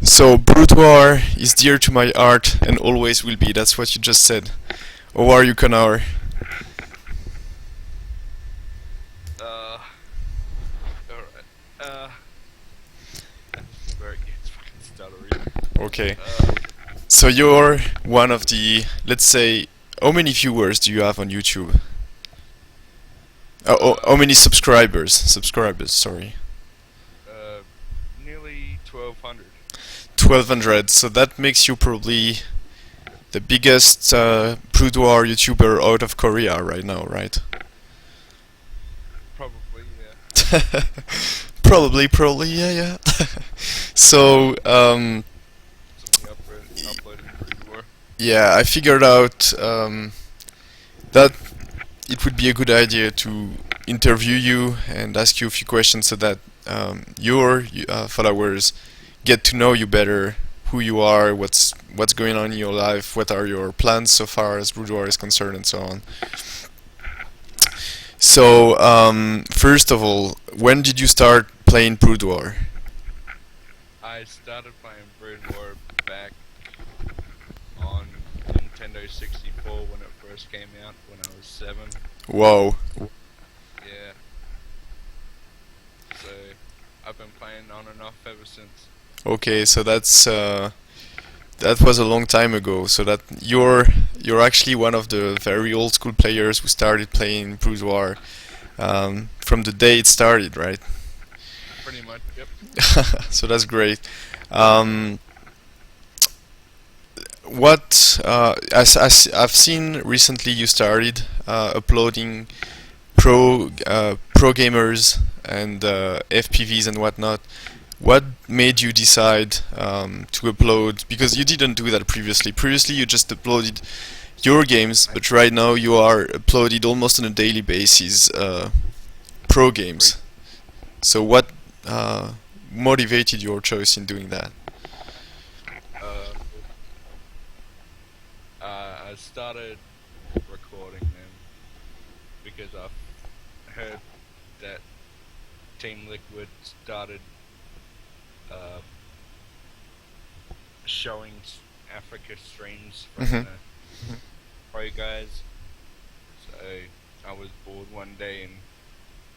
So Boudoir is dear to my heart and always will be. That's what you just said. How are you, Connor? Uh, alright. Where it gets fucking stuttery. Okay. Uh, So you're one of the, let's say, how many viewers do you have on YouTube? How many subscribers? Subscribers, sorry. uh, Nearly 1,200. 1200. So that makes you probably the biggest boudoir YouTuber out of Korea right now, right? Probably, yeah. Probably, yeah, yeah. So, Something uploaded pretty more. yeah, I figured out that it would be a good idea to interview you and ask you a few questions so that your followers get to know you better, who you are, what's going on in your life, what are your plans so far as boudoir is concerned, and so on. So, first of all, when did you start playing boudoir? I started playing Brood War back on Nintendo 64 when it first came out, when I was 7. Wow. Yeah. So, I've been playing on and off ever since. Okay, so that was a long time ago. So that you're actually one of the very old school players who started playing boudoir from the day it started, right? Pretty much, yep. So that's great. Um, what I've seen recently, you started uploading pro gamers and FPVs and whatnot. What made you decide to upload? Because you didn't do that previously. Previously, you just uploaded your games, but right now you are uploaded almost on a daily basis pro games. So what motivated your choice in doing that? Uh, I started recording them because I've heard that Team Liquid started uh, showing Africa streams from Mhm. the pro guys. So I was bored one day and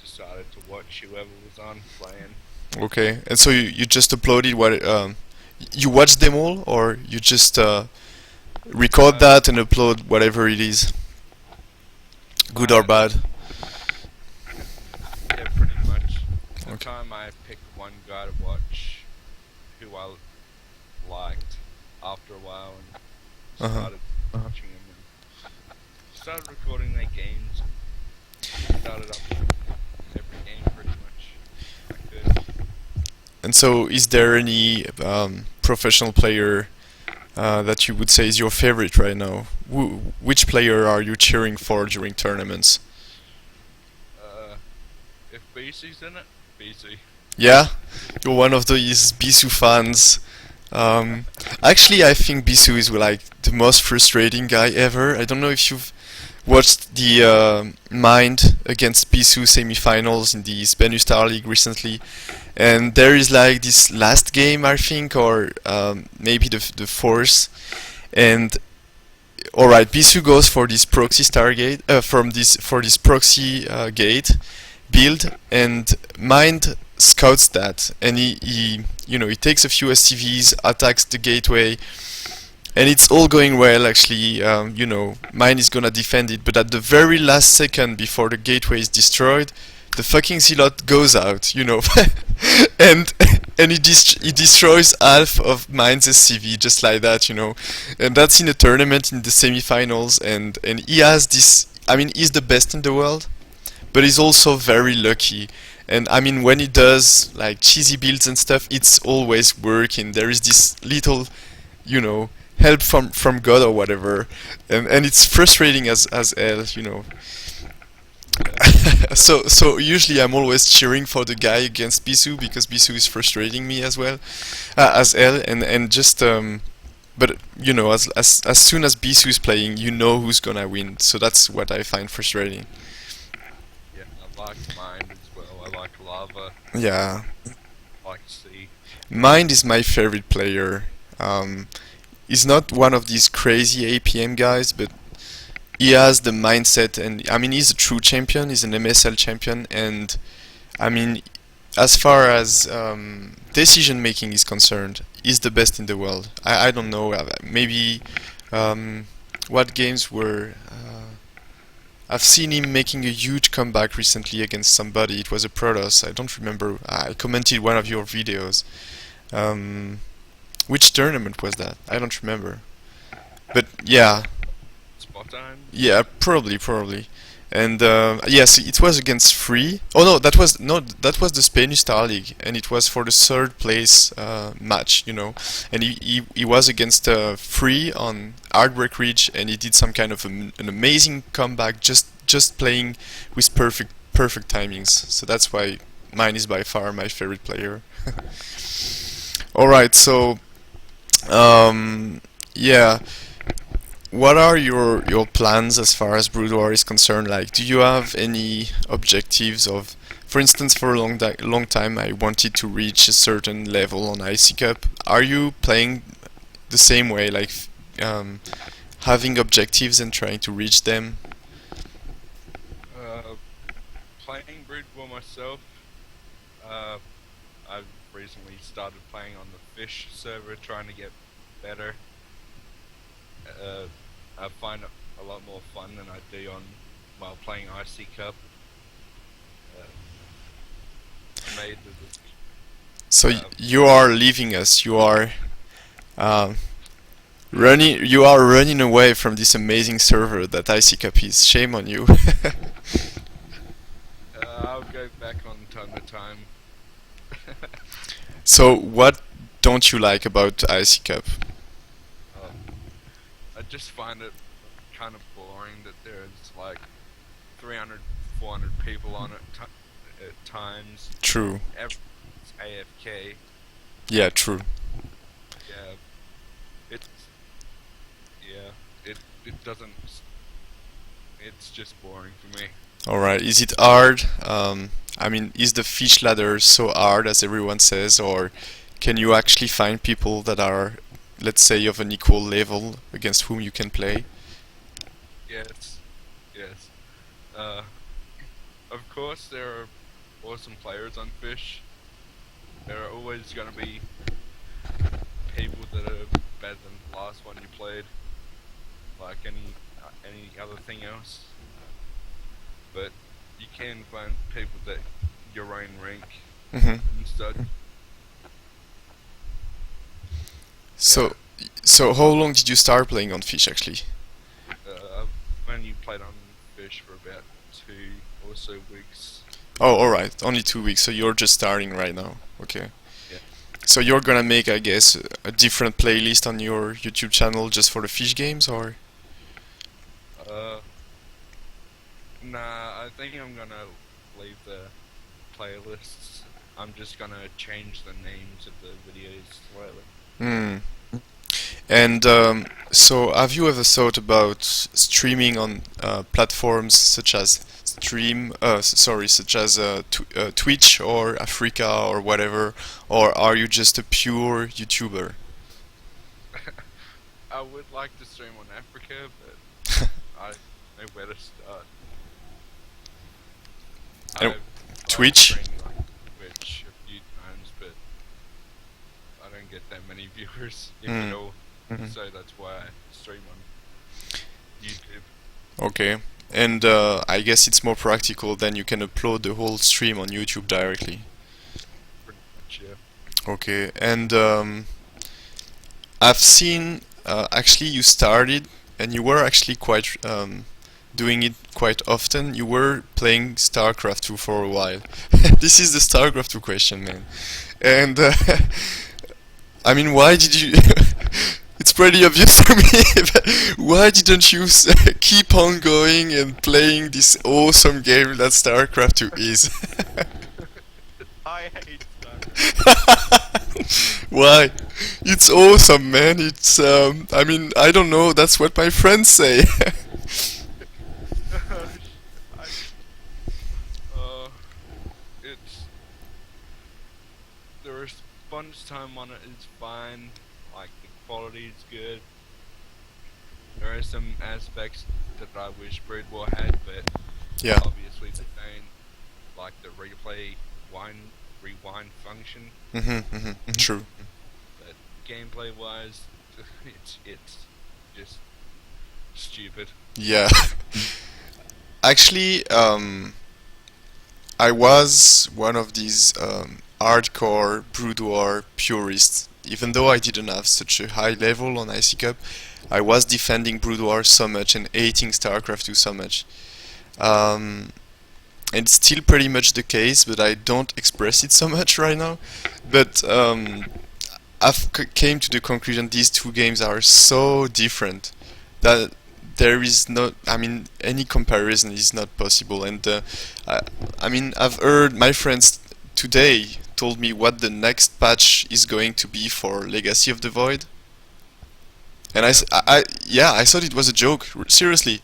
decided to watch whoever was on playing. Okay, and so you just uploaded what you watched them all, or you just record Uh, that and upload whatever it is, good or I bad? Yeah, pretty much. At the Okay. time, I picked one guy to watch who I liked after a while and Uh huh. started watching him and started recording their games. Started up every game pretty much I could. And so, is there any professional player that you would say is your favorite right now? Which player are you cheering for during tournaments? Uh, if BC's in it, BC. Yeah, you're one of these Bisu fans. Um, Actually, I think Bisu is like the most frustrating guy ever. I don't know if you've watched the Mind against Bisu semifinals in the Spanish Star League recently, and there is like this last game, I think, or maybe the fourth, and all right, Bisu goes for this proxy Stargate from this for this proxy gate build, and Mind scouts that, and he takes a few SCVs, attacks the gateway, and it's all going well actually. Mind is gonna defend it, but at the very last second before the gateway is destroyed, the fucking Zealot goes out, and he destroys half of Mind's SCV just like that, and that's in a tournament in the semifinals, and he has this. I mean, he's the best in the world, but he's also very lucky. And I mean, when he does like cheesy builds and stuff, it's always working. There is this little, help from God or whatever, and it's frustrating as hell. So usually I'm always cheering for the guy against Bisu because Bisu is frustrating me as well, as hell, and just but as soon as Bisu is playing, you know who's gonna win. So that's what I find frustrating. Yeah, I like Mind as well. I like Lava. Yeah. I like Sea. Mind is my favorite player. Um, he's not one of these crazy APM guys, but he has the mindset, and I mean, he's a true champion. He's an MSL champion, and I mean, as far as decision making is concerned, he's the best in the world. I don't know, maybe um, what games were. I've seen him making a huge comeback recently against somebody. It was a Protoss. I don't remember. I commented one of your videos. Um, which tournament was that? I don't remember. But yeah, Spot on. yeah, probably. And yes, it was against Free. Oh no, that was the Spanish Star League, and it was for the third place match, you know. And he was against Free on Heartbreak Ridge, and he did some kind of an amazing comeback, just playing with perfect timings. So that's why mine is by far my favorite player. All right, so yeah. What are your plans as far as Brood War is concerned? Like, do you have any objectives of, for instance, for a long time, I wanted to reach a certain level on IC Cup. Are you playing the same way, like um, having objectives and trying to reach them? Uh, Playing Brood War myself. Uh, I've recently started playing on the Fish server, trying to get better. I find it a lot more fun than I do on while playing IC Cup. Uh, I made So uh, you are leaving us. Um, you are running away from this amazing server that IC Cup is. Shame on you. I'll go back on time to time. So what don't you like about IC Cup? uh, I just find it kind of boring that there's like 300, 400 people on it at times. True. Everyone's AFK. Yeah, true. Yeah, it's yeah. It doesn't. It's just boring for me. Alright, is it hard? I mean, is the fish ladder so hard as everyone says, or can you actually find people that are, let's say, of an equal level against whom you can play? Yes, yes. Uh, of course there are awesome players on Fish. There are always gonna be people that are better than the last one you played, like any other thing else. But you can find people that your own rank hmm instead. So, so how long did you start playing on fish actually? I've only played on Fish for about 2 or so weeks. Oh, alright, only 2 weeks, so you're just starting right now. Okay. Yeah. So you're gonna make, I guess, a different playlist on your YouTube channel just for the fish games, or? Uh, nah, I think I'm gonna leave the playlists. I'm just gonna change the names of the videos slightly. Hmm. And so, have you ever thought about streaming on platforms such as such as Twitch or Africa or whatever, or are you just a pure YouTuber? I would like to stream on Africa, but I know where to start. And I've Twitch? tried streaming on Twitch a few times, but I don't get that many viewers, if at all. Mhm. So that's why I stream on YouTube. Okay. And I guess it's more practical than you can upload the whole stream on YouTube directly. Pretty much, yeah. Okay. And I've seen actually you started and you were actually quite doing it quite often. You were playing StarCraft 2 for a while. This is the StarCraft 2 question, man. And I mean, why did you? It's pretty obvious to me. But why didn't you keep on going and playing this awesome game that StarCraft 2 is? I hate StarCraft. Why? It's awesome, man. It's I mean, I don't know. That's what my friends say. I, uh, it's the response time on it is fine. Like the quality is good. There are some aspects that I wish Brood War had, but Yeah. obviously they don't. Like the rewind function. True. But gameplay wise, it's just stupid. Yeah. Actually, I was one of these hardcore Brood War purists. Even though I didn't have such a high level on IC Cup, I was defending Brood War so much and hating StarCraft 2 so much. Um, and it's still pretty much the case, but I don't express it so much right now. But I've came to the conclusion these two games are so different that there is no, I mean, any comparison is not possible. And I, I mean, I've heard my friends today told me what the next patch is going to be for Legacy of the Void, and Yeah. yeah, I thought it was a joke. Seriously,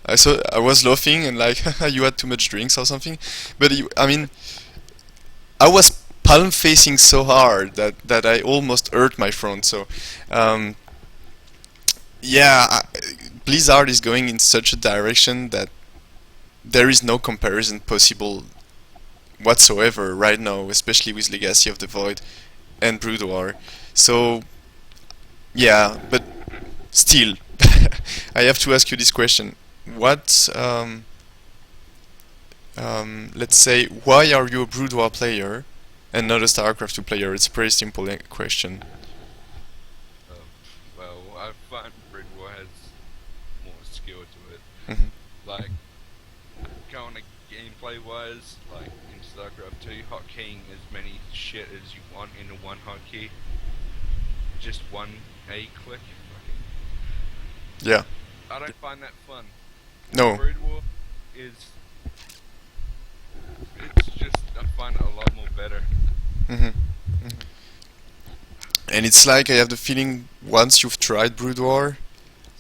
I was laughing and like, you had too much drinks or something. But I mean, I was palm facing so hard that I almost hurt my front. So, um, yeah, Blizzard is going in such a direction that there is no comparison possible whatsoever right now, especially with Legacy of the Void and Brood War. So, yeah, but still, I have to ask you this question: What, let's say, why are you a Brood War player and not a StarCraft 2 player? It's a pretty simple question. Um, well, I find Brood War has more skill to it. Mhm. Like going to gameplay wise, like in StarCraft 2, hotkeying as many shit as you want into one hotkey. Just one A click. Yeah. I don't find that fun. No. Brood War is. It's just. I find it a lot more better. hmm And it's like I have the feeling once you've tried Brood War,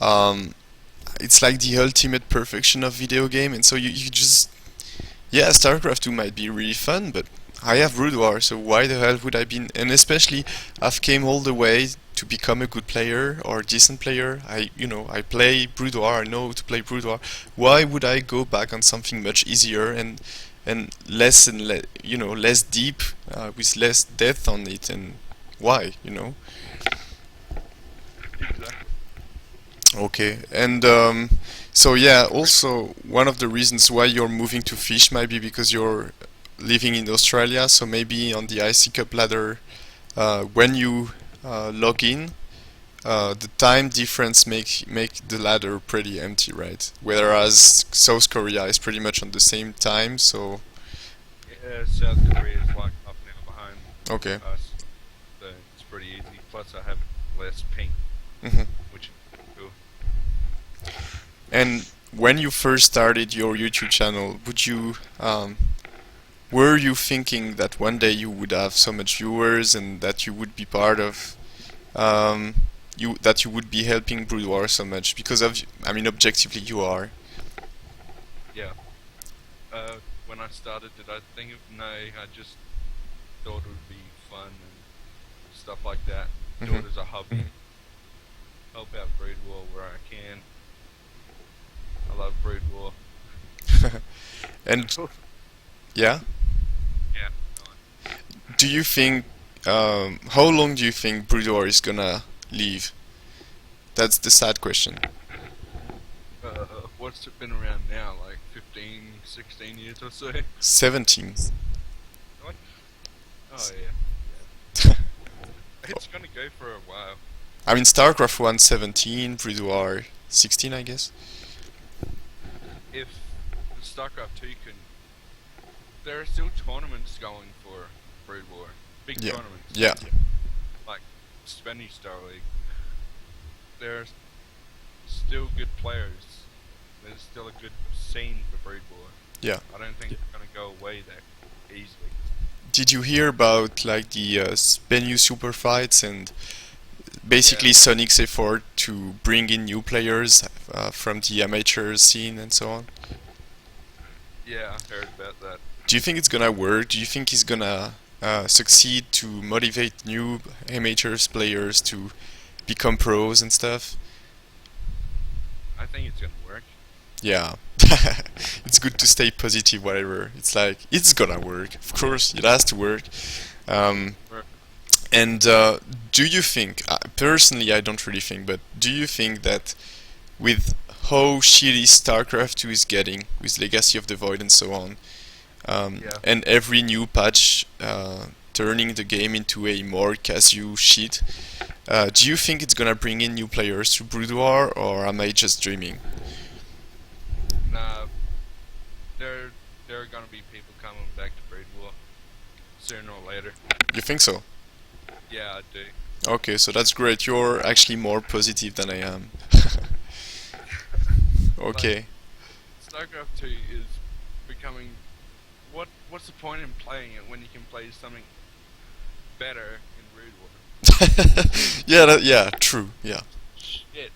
um, it's like the ultimate perfection of video game, and so you just, yeah, StarCraft 2 might be really fun, but I have Brood War, so why the hell would I be? And especially, I've came all the way to become a good player or a decent player. I play Brood War. I know to play Brood War. Why would I go back on something much easier and less less deep, with less depth on it? And why? Exactly. Okay, and so yeah, also one of the reasons why you're moving to Fish might be because you're living in Australia, so maybe on the IC Cup ladder, when you log in, the time difference make the ladder pretty empty, right? Whereas South Korea is pretty much on the same time, so Yeah, South Korea is like half an hour behind okay. us, so it's pretty easy. Plus, I have less ping, hmm which is cool. And when you first started your YouTube channel, were you thinking that one day you would have so much viewers and that you would be part of, that you would be helping Brood War so much? Because I mean, objectively, you are. Yeah. When I started, did I think of no? I just thought it would be fun and stuff like that. Do Mhm. it as a hobby. Help out Brood War where I can. I love Brood War. And yeah, Yeah. Go on. do you think, how long do you think Brood War is gonna live? That's the sad question. What's it been around now? Like 15, 16 years or so? 17. What? Oh yeah. It's gonna go for a while. I mean, StarCraft 1 17, Brood War 16, I guess. If StarCraft 2 can, there are still tournaments going for Brood War. Big Yeah. tournaments. Yeah. Like Spanish Star League. There's still good players. There's still a good scene for Brood War. Yeah. I don't think it's gonna go away that easily. Did you hear about like the Spenu super fights and basically Yeah. Sonic's effort to bring in new players from the amateur scene and so on? Yeah, I heard about that. Do you think it's gonna work? Do you think he's gonna succeed to motivate new amateurs players to become pros and stuff? I think it's gonna work. Yeah. It's good to stay positive, whatever. It's like, it's gonna work. Of course, it has to work. Um, Or- and do you think, personally, I don't really think, but do you think that with how shitty StarCraft 2 is getting, with Legacy of the Void and so on, Yeah. and every new patch turning the game into a more casual shit, do you think it's gonna bring in new players to Brood War, or am I just dreaming? Nah, there are gonna be people coming back to Breed War sooner or later. You think so? Yeah, I do. Okay, so that's great. You're actually more positive than I am. Like Okay. StarCraft 2 is becoming what's the point in playing it when you can play something better in Brood War? Yeah, yeah, true. Yeah. Shit.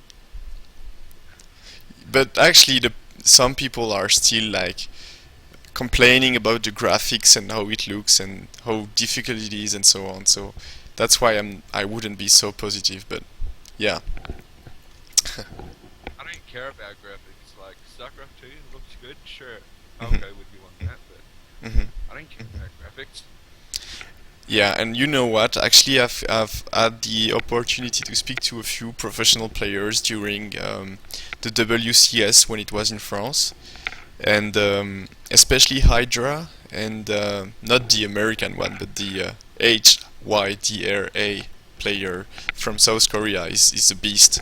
But actually, some people are still like complaining about the graphics and how it looks and how difficult it is and so on. So that's why I wouldn't be so positive. But yeah. I don't care about graphics. Like StarCraft 2 looks good, sure. I'll Mhm. go with you on that, but Mhm. I don't care about graphics. Yeah, and you know what? Actually, I've had the opportunity to speak to a few professional players during the WCS when it was in France, and especially Hydra, and not the American one, but the HYDRA player from South Korea is a beast,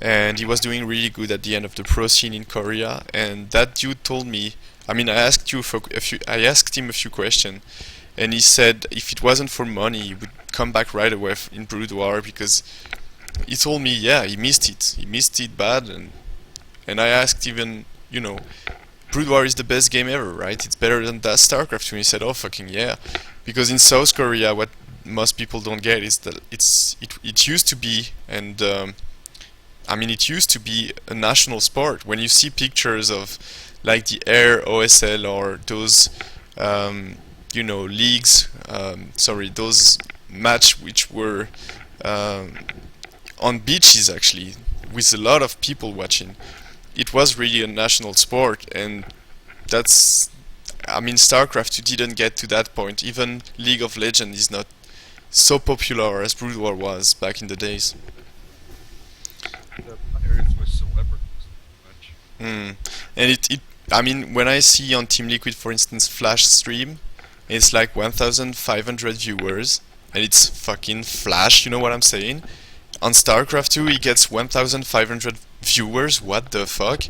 and he was doing really good at the end of the pro scene in Korea. And that dude told me, I mean, I asked him a few questions, and he said if it wasn't for money, he would come back right away in Brood War because he told me, yeah, he missed it bad, and I asked even, you know, Brood War is the best game ever, right? It's better than that StarCraft 2. And he said, oh fucking yeah, because in South Korea, what most people don't get is that it used to be, and I mean, it used to be a national sport. When you see pictures of like the Air OSL or those, um, leagues, sorry, those match which were um, on beaches actually, with a lot of people watching. It was really a national sport, and that's. I mean, StarCraft didn't get to that point. Even League of Legends is not so popular as Brood War was back in the days. The players were celebrities, pretty much. Mm. And I mean, when I see on Team Liquid, for instance, Flash stream, it's like 1,500 viewers, and it's fucking Flash. You know what I'm saying? On StarCraft 2, he gets 1,500 viewers. What the fuck?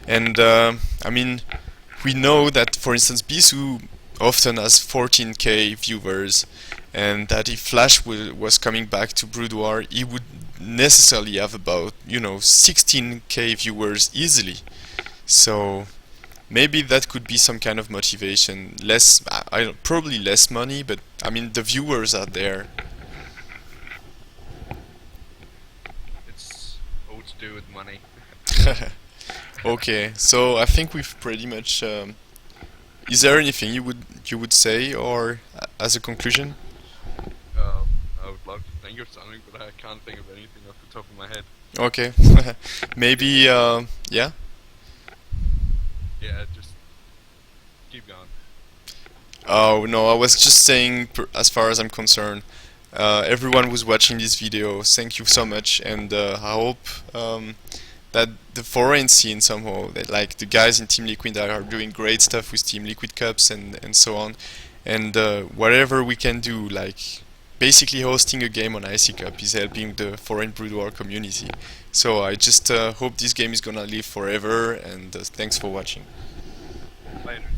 And I mean, we know that, for instance, Bisu often has 14k viewers, and that if Flash was coming back to Brood War, he would necessarily have about 16k viewers easily. So maybe that could be some kind of motivation. Less, probably less money, but I mean the viewers are there. It's all to do with money. Okay, so I think we've pretty much. Is there anything you would say, or as a conclusion? I would love to think of something, but I can't think of anything off the top of my head. Okay, maybe yeah. Yeah, just keep going. Oh no, I was just saying, as far as I'm concerned, everyone who's watching this video, thank you so much, and I hope that the foreign scene somehow, that like the guys in Team Liquid are doing great stuff with Team Liquid Cups and so on, and whatever we can do, like basically hosting a game on IC Cup is helping the foreign Brood War community. So I just hope this game is gonna live forever, and thanks for watching. Later.